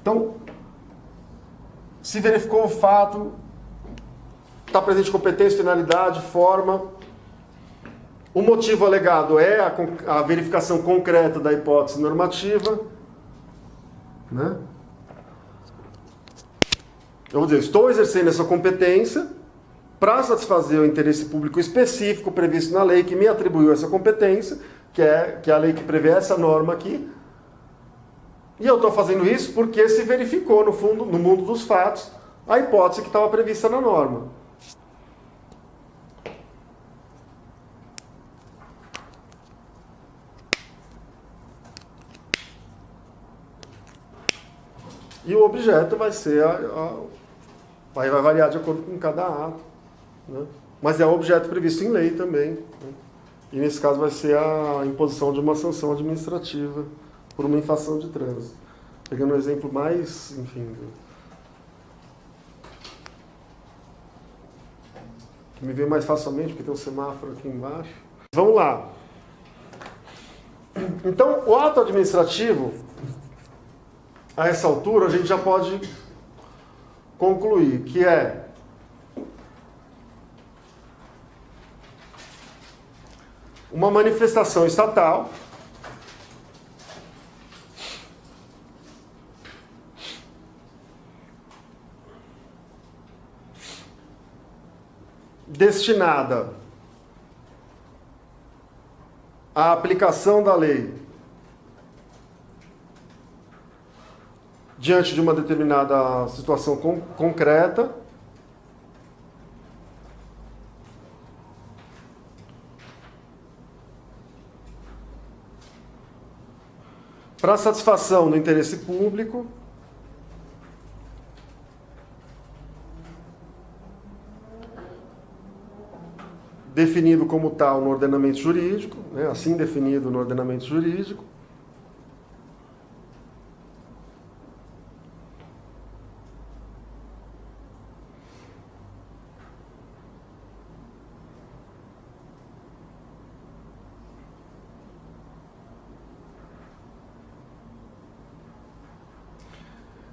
Então, se verificou o fato, está presente competência, finalidade, forma. O motivo alegado é a verificação concreta da hipótese normativa, né? Eu vou dizer, estou exercendo essa competência para satisfazer o interesse público específico previsto na lei que me atribuiu essa competência, que é a lei que prevê essa norma aqui. E eu estou fazendo isso porque se verificou, no fundo, no mundo dos fatos, a hipótese que estava prevista na norma. E o objeto vai ser vai variar de acordo com cada ato, né? Mas é o objeto previsto em lei também, né? E nesse caso vai ser a imposição de uma sanção administrativa por uma infração de trânsito. Pegando um exemplo mais, enfim, que me vê mais facilmente, porque tem um semáforo aqui embaixo. Vamos lá. Então, o ato administrativo, a essa altura, a gente já pode concluir que é uma manifestação estatal destinada à aplicação da lei diante de uma determinada situação concreta, para satisfação do interesse público, definido como tal no ordenamento jurídico, né, assim definido no ordenamento jurídico,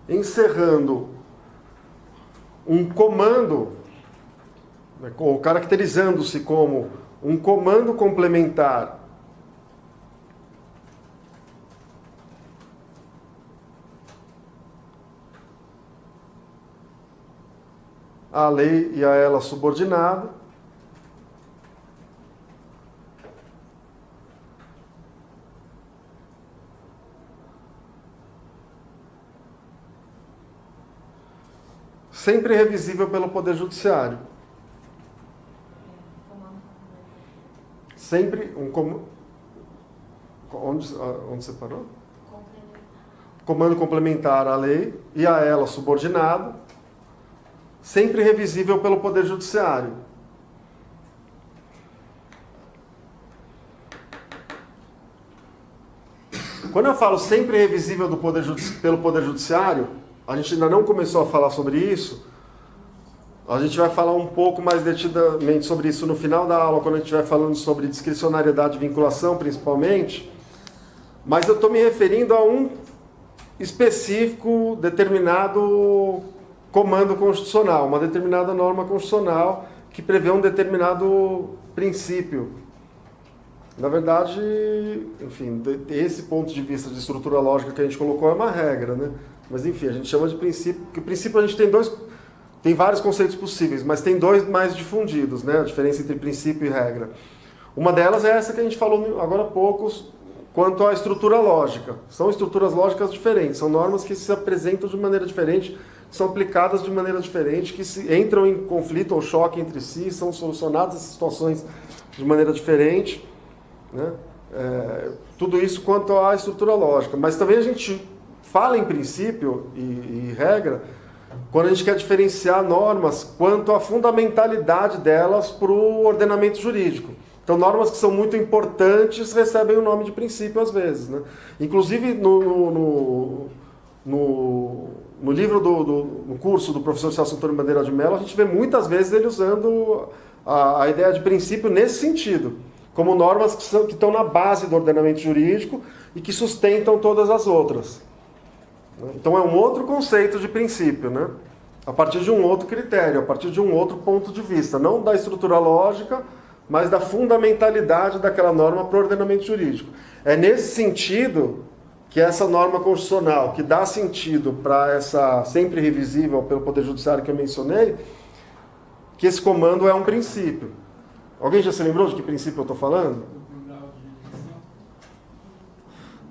encerrando um comando, ou caracterizando-se como um comando complementar à lei e a ela subordinado. Sempre revisível pelo Poder Judiciário. Sempre um onde você parou? Comando complementar à lei e a ela subordinado, sempre revisível pelo Poder Judiciário. Quando eu falo sempre revisível pelo Poder Judiciário, a gente ainda não começou a falar sobre isso. A gente vai falar um pouco mais detidamente sobre isso no final da aula, quando a gente estiver falando sobre discricionariedade e vinculação, principalmente. Mas eu estou me referindo a um específico, determinado comando constitucional, uma determinada norma constitucional que prevê um determinado princípio. Na verdade, enfim, esse ponto de vista de estrutura lógica que a gente colocou é uma regra, né? Mas enfim, a gente chama de princípio, porque o princípio a gente tem vários conceitos possíveis, mas tem dois mais difundidos, né? A diferença entre princípio e regra. Uma delas é essa que a gente falou agora há pouco, quanto à estrutura lógica. São estruturas lógicas diferentes, são normas que se apresentam de maneira diferente, são aplicadas de maneira diferente, que entram em conflito ou choque entre si, são solucionadas essas situações de maneira diferente, né? Tudo isso quanto à estrutura lógica. Mas também a gente fala em princípio e regra quando a gente quer diferenciar normas quanto à fundamentalidade delas para o ordenamento jurídico. Então, normas que são muito importantes recebem o nome de princípio às vezes, né? Inclusive, no livro no curso do professor Celso Antônio Bandeira de Mello, a gente vê muitas vezes ele usando a ideia de princípio nesse sentido, como normas que estão na base do ordenamento jurídico e que sustentam todas as outras. Então, é um outro conceito de princípio, né? A partir de um outro critério, a partir de um outro ponto de vista, não da estrutura lógica, mas da fundamentalidade daquela norma para o ordenamento jurídico. É nesse sentido que essa norma constitucional, que dá sentido para essa sempre revisível pelo Poder Judiciário que eu mencionei, que esse comando é um princípio. Alguém já se lembrou de que princípio eu estou falando?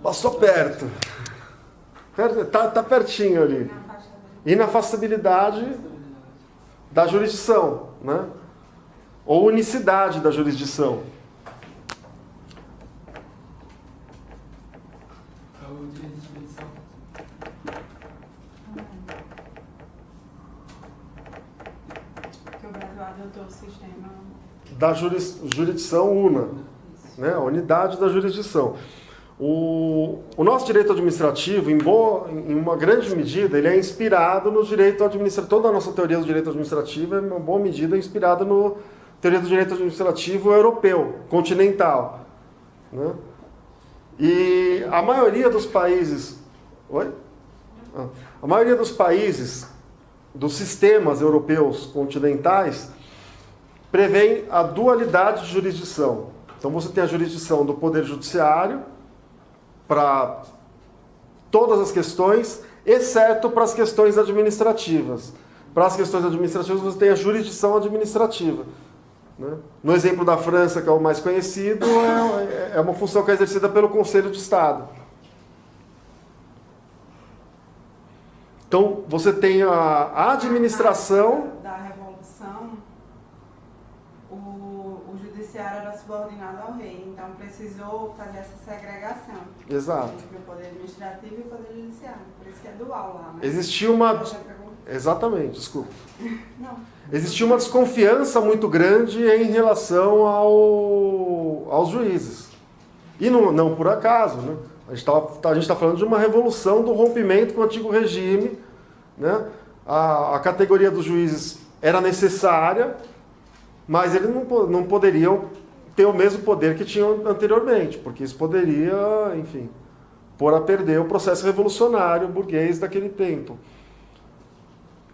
Passou perto. Está pertinho ali. Inafastabilidade da jurisdição, né? Ou unicidade da jurisdição. Que o Brasil adotou o sistema Da jurisdição una, né? A unidade da jurisdição. O nosso direito administrativo, em uma grande medida, ele é inspirado no direito administrativo. Toda a nossa teoria do direito administrativo é, em uma boa medida, inspirada no teoria do direito administrativo europeu, continental, né? E a maioria dos países... Oi? A maioria dos países, dos sistemas europeus continentais, prevêem a dualidade de jurisdição. Então você tem a jurisdição do Poder Judiciário para todas as questões, exceto para as questões administrativas. Para as questões administrativas você tem a jurisdição administrativa, né? No exemplo da França, que é o mais conhecido, é uma função que é exercida pelo Conselho de Estado. Então você tem a administração... da Revolução, o judiciário era subordinado ao rei, então precisou fazer essa segregação. Exato. Entre o poder administrativo e o poder judiciário. Por isso que é dual lá, né? Existia uma... Você perguntou? Exatamente, desculpa. Não. Existia uma desconfiança muito grande em relação aos juízes. E não por acaso, né? A gente está falando de uma revolução do rompimento com o antigo regime, né? A categoria dos juízes era necessária, mas eles não poderiam ter o mesmo poder que tinham anteriormente, porque isso poderia, enfim, pôr a perder o processo revolucionário burguês daquele tempo.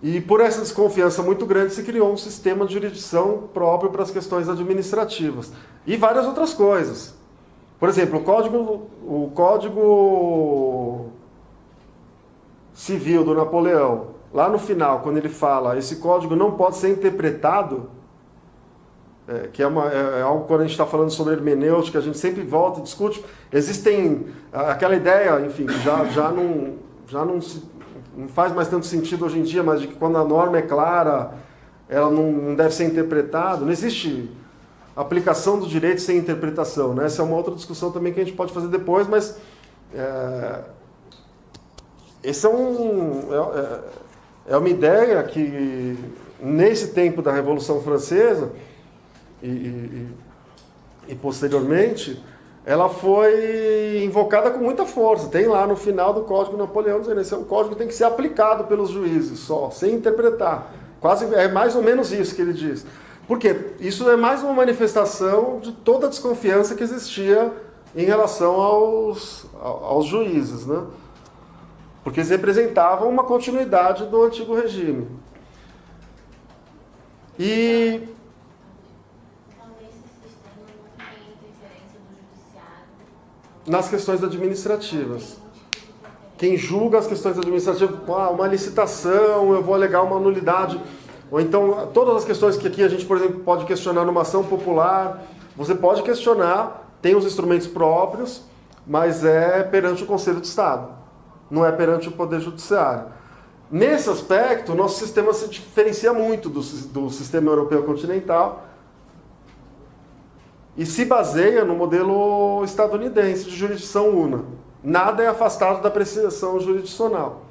E por essa desconfiança muito grande se criou um sistema de jurisdição próprio para as questões administrativas. E várias outras coisas. Por exemplo, o Código Civil do Napoleão lá no final, quando ele fala esse código não pode ser interpretado, que é algo quando a gente está falando sobre hermenêutica, a gente sempre volta e discute, existem aquela ideia, enfim, que já não faz mais tanto sentido hoje em dia, mas de que quando a norma é clara, ela não deve ser interpretada, não existe aplicação do direito sem interpretação, né? Essa é uma outra discussão também que a gente pode fazer depois, mas esse é uma ideia que, nesse tempo da Revolução Francesa e posteriormente, ela foi invocada com muita força. Tem lá no final do Código Napoleão dizendo que esse é um código que tem que ser aplicado pelos juízes só, sem interpretar. Quase é mais ou menos isso que ele diz. Por quê? Isso é mais uma manifestação de toda a desconfiança que existia em relação aos juízes, né? Porque eles representavam uma continuidade do antigo regime. E Então, nesse sistema não tem interferência do judiciário. nas questões administrativas. Não tem nenhum tipo de interferência. Quem julga as questões administrativas, uma licitação, eu vou alegar uma nulidade, ou então todas as questões que aqui a gente, por exemplo, pode questionar numa ação popular, você pode questionar, tem os instrumentos próprios, mas é perante o Conselho de Estado, não é perante o Poder Judiciário. Nesse aspecto, o nosso sistema se diferencia muito do sistema europeu continental e se baseia no modelo estadunidense de jurisdição una. Nada é afastado da apreciação jurisdicional.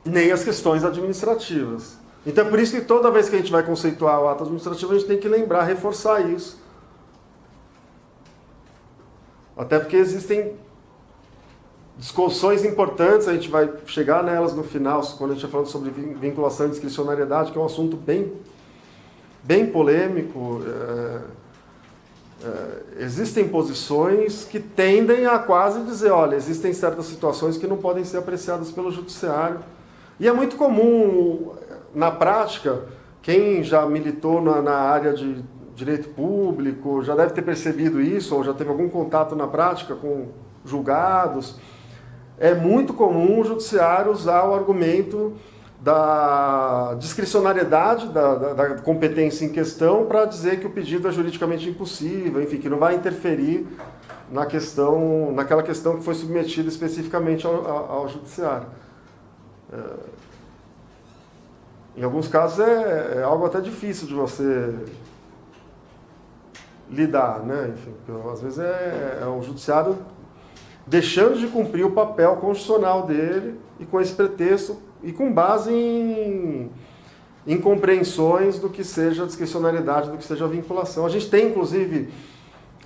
Nem as questões administrativas. Então é por isso que toda vez que a gente vai conceituar o ato administrativo, a gente tem que lembrar, reforçar isso. Até porque existem discussões importantes, a gente vai chegar nelas no final, quando a gente está falando sobre vinculação e discricionariedade, que é um assunto bem polêmico. Existem posições que tendem a quase dizer, olha, existem certas situações que não podem ser apreciadas pelo judiciário. E é muito comum, na prática, quem já militou na área de direito público, já deve ter percebido isso, ou já teve algum contato na prática com julgados. É muito comum o judiciário usar o argumento da discricionariedade da competência em questão para dizer que o pedido é juridicamente impossível, enfim, que não vai interferir naquela questão que foi submetida especificamente ao judiciário. Em alguns casos é algo até difícil de você lidar, né? Enfim, às vezes é o judiciário deixando de cumprir o papel constitucional dele e com esse pretexto e com base em compreensões do que seja discricionariedade, do que seja vinculação. A gente tem, inclusive,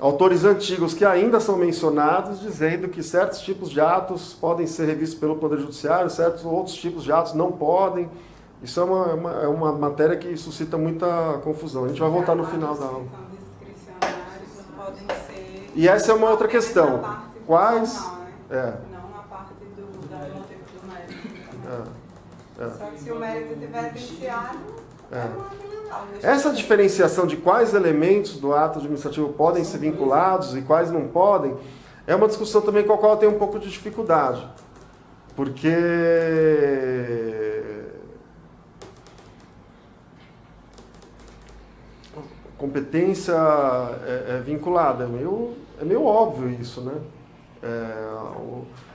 autores antigos que ainda são mencionados dizendo que certos tipos de atos podem ser revistos pelo Poder Judiciário, certos outros tipos de atos não podem. Isso é uma matéria que suscita muita confusão. A gente vai voltar no final da aula. E essa é uma outra questão. Quais... Não a parte da motivo do mérito. Só que se o mérito tiver apreciado, Essa diferenciação de quais elementos do ato administrativo podem ser vinculados e quais não podem, é uma discussão também com a qual eu tenho um pouco de dificuldade. Porque competência é vinculada, é meio óbvio isso, né?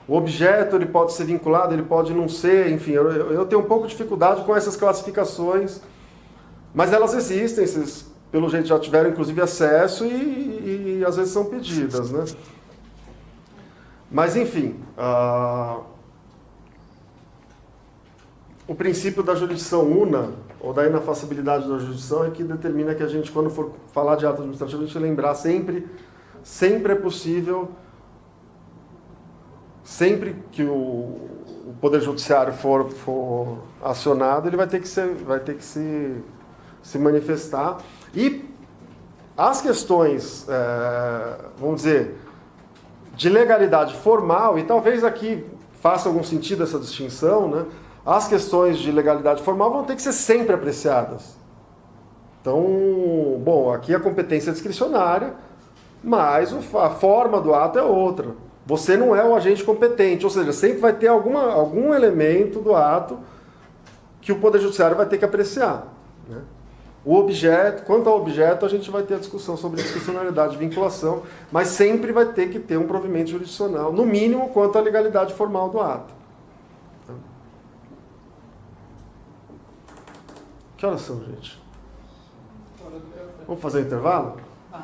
O objeto ele pode ser vinculado, ele pode não ser, enfim, eu tenho um pouco de dificuldade com essas classificações, mas elas existem, vocês pelo jeito já tiveram inclusive acesso e às vezes são pedidas, né? Mas enfim, o princípio da jurisdição una, ou da inafastabilidade da jurisdição, é que determina que a gente, quando for falar de ato administrativo, a gente lembrar sempre é possível, sempre que o Poder Judiciário for acionado, ele vai ter que se manifestar. E as questões, vamos dizer, de legalidade formal, e talvez aqui faça algum sentido essa distinção, né? As questões de legalidade formal vão ter que ser sempre apreciadas. Então, bom, aqui a competência é discricionária, mas a forma do ato é outra. você não é o agente competente, ou seja, sempre vai ter algum elemento do ato que o Poder Judiciário vai ter que apreciar, né? O objeto, quanto ao objeto, a gente vai ter a discussão sobre discricionalidade e vinculação, mas sempre vai ter que ter um provimento jurisdicional, no mínimo quanto à legalidade formal do ato. Que horas são, gente? Vamos fazer um intervalo? Ah.